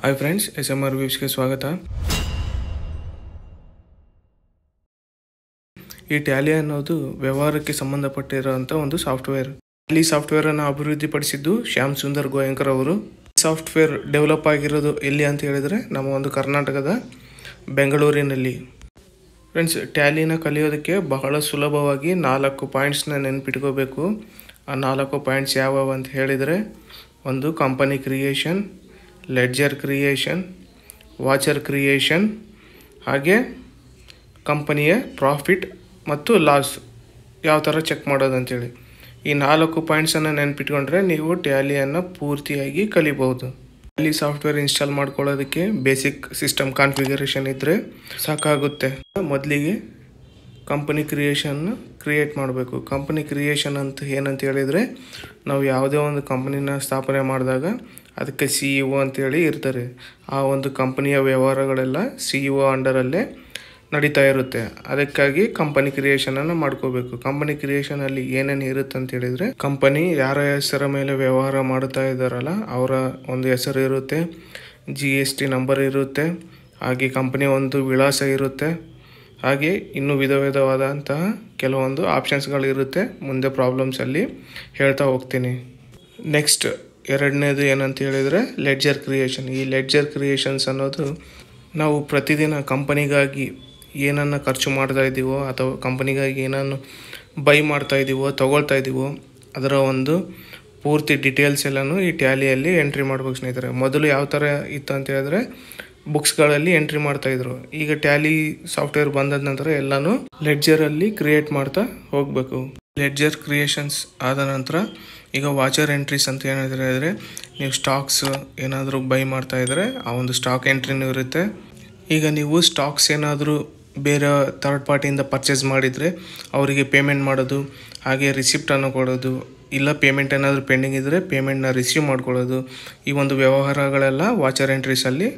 Hi friends, SMR ವ್ಯೂಸ್ಗೆ ಸ್ವಾಗತ. ಈ Tally ಅನ್ನೋದು ವ್ಯವಹಾರಕ್ಕೆ ಸಂಬಂಧಪಟ್ಟಿರುವಂಥ ಒಂದು ಸಾಫ್ಟ್ವೇರ್. ಟ್ಯಾಲಿ ಸಾಫ್ಟ್ವೇರನ್ನು ಅಭಿವೃದ್ಧಿಪಡಿಸಿದ್ದು ಶ್ಯಾಮ್ ಸುಂದರ್ ಗೋಯಂಕರ್ ಅವರು. ಸಾಫ್ಟ್ವೇರ್ ಡೆವಲಪ್ ಆಗಿರೋದು ಎಲ್ಲಿ ಅಂತ ಹೇಳಿದರೆ ನಮ್ಮ ಒಂದು ಕರ್ನಾಟಕದ ಬೆಂಗಳೂರಿನಲ್ಲಿ. ಫ್ರೆಂಡ್ಸ್, ಟ್ಯಾಲಿನ ಕಲಿಯೋದಕ್ಕೆ ಬಹಳ ಸುಲಭವಾಗಿ 4 ಪಾಯಿಂಟ್ಸ್ನ ನೆನ್ಪಿಟ್ಕೋಬೇಕು. ಆ 4 ಪಾಯಿಂಟ್ಸ್ ಯಾವ್ಯಾವ ಅಂತ ಹೇಳಿದರೆ, ಒಂದು company creation, ledger creation, voucher creation, ಹಾಗೆ ಕಂಪನಿಯ ಪ್ರಾಫಿಟ್ ಮತ್ತು ಲಾಸ್ ಯಾವ ಥರ ಚೆಕ್ ಮಾಡೋದು ಅಂತೇಳಿ. ಈ 4 ಪಾಯಿಂಟ್ಸನ್ನು ನೆನ್ಪಿಟ್ಕೊಂಡ್ರೆ ನೀವು ಟ್ಯಾಲಿಯನ್ನು ಪೂರ್ತಿಯಾಗಿ ಕಲಿಬಹುದು. ಟ್ಯಾಲಿ ಸಾಫ್ಟ್ವೇರ್ ಇನ್ಸ್ಟಾಲ್ ಮಾಡ್ಕೊಳ್ಳೋದಕ್ಕೆ ಬೇಸಿಕ್ ಸಿಸ್ಟಮ್ ಕಾನ್ಫಿಗರೇಷನ್ ಇದ್ದರೆ ಸಾಕಾಗುತ್ತೆ. ಮೊದಲಿಗೆ ಕಂಪನಿ ಕ್ರಿಯೇಟ್ ಮಾಡಬೇಕು. ಕಂಪನಿ ಕ್ರಿಯೇಷನ್ ಅಂತ ಏನಂತ ಹೇಳಿದರೆ, ನಾವು ಯಾವುದೇ ಒಂದು ಕಂಪನಿನ ಸ್ಥಾಪನೆ ಮಾಡಿದಾಗ ಅದಕ್ಕೆ CEO ಅಂತೇಳಿ ಇರ್ತಾರೆ. ಆ ಒಂದು ಕಂಪನಿಯ ವ್ಯವಹಾರಗಳೆಲ್ಲ CEO ಅಂಡರಲ್ಲೇ ನಡೀತಾ ಇರುತ್ತೆ. ಅದಕ್ಕಾಗಿ ಕಂಪನಿ ಕ್ರಿಯೇಷನನ್ನು ಮಾಡ್ಕೋಬೇಕು. ಕಂಪನಿ ಕ್ರಿಯೇಷನಲ್ಲಿ ಏನೇನು ಇರುತ್ತೆ ಅಂತ ಹೇಳಿದರೆ, ಕಂಪನಿ ಯಾರ ಹೆಸರ ಮೇಲೆ ವ್ಯವಹಾರ ಮಾಡ್ತಾ ಇದ್ದಾರಲ್ಲ ಅವರ ಒಂದು ಹೆಸರು ಇರುತ್ತೆ, GST ನಂಬರ್ ಇರುತ್ತೆ, ಹಾಗೆ ಕಂಪನಿಯ ಒಂದು ವಿಳಾಸ ಇರುತ್ತೆ, ಹಾಗೆ ಇನ್ನೂ ವಿಧವಾದಂತಹ ಕೆಲವೊಂದು ಆಪ್ಷನ್ಸ್ಗಳಿರುತ್ತೆ. ಮುಂದೆ ಪ್ರಾಬ್ಲಮ್ಸಲ್ಲಿ ಹೇಳ್ತಾ ಹೋಗ್ತೀನಿ. ನೆಕ್ಸ್ಟ್ ಎರಡನೇದು ಏನಂತ ಹೇಳಿದರೆ ಲೆಡ್ಜರ್ ಕ್ರಿಯೇಷನ್. ಈ ಲೆಡ್ಜರ್ ಕ್ರಿಯೇಷನ್ಸ್ ಅನ್ನೋದು ನಾವು ಪ್ರತಿದಿನ ಕಂಪನಿಗಾಗಿ ಏನನ್ನು ಖರ್ಚು ಮಾಡ್ತಾ ಇದ್ದೀವೋ ಅಥವಾ ಕಂಪನಿಗಾಗಿ ಏನನ್ನು ಬೈ ಮಾಡ್ತಾ ಇದ್ದೀವೋ ತೊಗೊಳ್ತಾ ಇದ್ದೀವೋ ಅದರ ಒಂದು ಪೂರ್ತಿ ಡೀಟೇಲ್ಸ್ ಎಲ್ಲನೂ ಈ ಟ್ಯಾಲಿಯಲ್ಲಿ ಎಂಟ್ರಿ ಮಾಡ್ಬೇಕು ಸ್ನೇಹಿತರೆ. ಮೊದಲು ಯಾವ ಥರ ಇತ್ತು ಅಂತ ಹೇಳಿದ್ರೆ ಬುಕ್ಸ್ಗಳಲ್ಲಿ ಎಂಟ್ರಿ ಮಾಡ್ತಾಯಿದ್ರು. ಈಗ ಟ್ಯಾಲಿ ಸಾಫ್ಟ್ವೇರ್ ಬಂದ ನಂತರ ಎಲ್ಲನೂ ಲೆಡ್ಜರಲ್ಲಿ ಕ್ರಿಯೇಟ್ ಮಾಡ್ತಾ ಹೋಗಬೇಕು. ಲೆಡ್ಜರ್ ಕ್ರಿಯೇಷನ್ಸ್ ಆದ ನಂತರ ಈಗ ವಾಚರ್ ಎಂಟ್ರೀಸ್ ಅಂತ ಏನಾದರೂ ಹೇಳಿದರೆ, ನೀವು ಸ್ಟಾಕ್ಸ್ ಏನಾದರೂ ಬೈ ಮಾಡ್ತಾ ಇದ್ದರೆ ಆ ಒಂದು ಸ್ಟಾಕ್ ಎಂಟ್ರಿನೂ ಇರುತ್ತೆ. ಈಗ ನೀವು ಸ್ಟಾಕ್ಸ್ ಏನಾದರೂ ಬೇರೆ ಥರ್ಡ್ ಪಾರ್ಟಿಯಿಂದ ಪರ್ಚೇಸ್ ಮಾಡಿದರೆ ಅವರಿಗೆ ಪೇಮೆಂಟ್ ಮಾಡೋದು, ಹಾಗೆ ರಿಸಿಪ್ಟನ್ನು ಕೊಡೋದು, ಇಲ್ಲ ಪೇಮೆಂಟ್ ಏನಾದರೂ ಪೆಂಡಿಂಗ್ ಇದ್ದರೆ ಪೇಮೆಂಟ್ನ ರಿಸೀವ್ ಮಾಡ್ಕೊಳ್ಳೋದು, ಈ ಒಂದು ವ್ಯವಹಾರಗಳೆಲ್ಲ ವಾಚರ್ ಎಂಟ್ರೀಸಲ್ಲಿ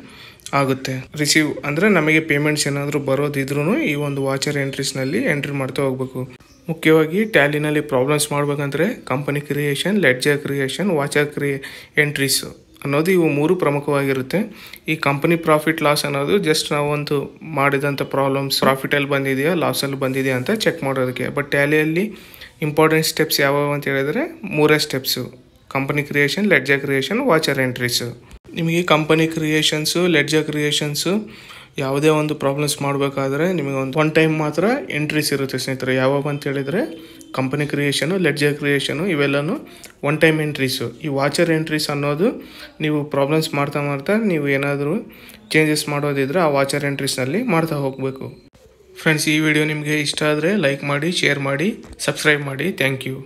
ಆಗುತ್ತೆ. ರಿಸೀವ್ ಅಂದರೆ ನಮಗೆ ಪೇಮೆಂಟ್ಸ್ ಏನಾದರೂ ಬರೋದಿದ್ರೂ ಈ ಒಂದು ವಾಚರ್ ಎಂಟ್ರೀಸ್ನಲ್ಲಿ ಎಂಟ್ರಿ ಮಾಡ್ತಾ ಹೋಗಬೇಕು. ಮುಖ್ಯವಾಗಿ ಟ್ಯಾಲಿನಲ್ಲಿ ಪ್ರಾಬ್ಲಮ್ಸ್ ಮಾಡಬೇಕಂದ್ರೆ company creation, ledger creation, voucher entries ಅನ್ನೋದು ಇವು 3 ಪ್ರಮುಖವಾಗಿರುತ್ತೆ. ಈ ಕಂಪನಿ ಪ್ರಾಫಿಟ್ ಲಾಸ್ ಅನ್ನೋದು ಜಸ್ಟ್ ನಾವೊಂದು ಮಾಡಿದಂಥ ಪ್ರಾಫಿಟಲ್ಲಿ ಬಂದಿದೆಯಾ ಲಾಸಲ್ಲಿ ಬಂದಿದೆಯಾ ಅಂತ ಚೆಕ್ ಮಾಡೋದಕ್ಕೆ. ಬಟ್ ಟ್ಯಾಲಿಯಲ್ಲಿ ಇಂಪಾರ್ಟೆಂಟ್ ಸ್ಟೆಪ್ಸ್ ಯಾವ್ಯಾವ ಅಂತ ಹೇಳಿದರೆ 3 steps: company creation, ledger creation, voucher entries. ನಿಮಗೆ ಕಂಪನಿ ಕ್ರಿಯೇಷನ್ಸು, ಲೆಡ್ಜರ್ ಕ್ರಿಯೇಷನ್ಸು ಯಾವುದೇ ಒಂದು ಪ್ರಾಬ್ಲಮ್ಸ್ ಮಾಡಬೇಕಾದ್ರೆ ನಿಮಗೆ ಒನ್ ಟೈಮ್ ಮಾತ್ರ ಎಂಟ್ರೀಸ್ ಇರುತ್ತೆ ಸ್ನೇಹಿತರೆ. ಯಾವಾಗ ಅಂತ ಹೇಳಿದರೆ ಕಂಪನಿ ಕ್ರಿಯೇಷನು, ಲೆಡ್ಜರ್ ಕ್ರಿಯೇಷನು ಇವೆಲ್ಲನೂ ಒನ್ ಟೈಮ್ ಎಂಟ್ರೀಸು. ಈ ವಾಚರ್ ಎಂಟ್ರೀಸ್ ಅನ್ನೋದು ನೀವು ಪ್ರಾಬ್ಲಮ್ಸ್ ಮಾಡ್ತಾ ನೀವು ಏನಾದರೂ ಚೇಂಜಸ್ ಮಾಡೋದಿದ್ರೆ ಆ ವಾಚರ್ ಎಂಟ್ರೀಸ್ನಲ್ಲಿ ಮಾಡ್ತಾ ಹೋಗಬೇಕು. ಫ್ರೆಂಡ್ಸ್, ಈ ವಿಡಿಯೋ ನಿಮಗೆ ಇಷ್ಟ ಆದರೆ ಲೈಕ್ ಮಾಡಿ, ಶೇರ್ ಮಾಡಿ, ಸಬ್ಸ್ಕ್ರೈಬ್ ಮಾಡಿ. Thank you.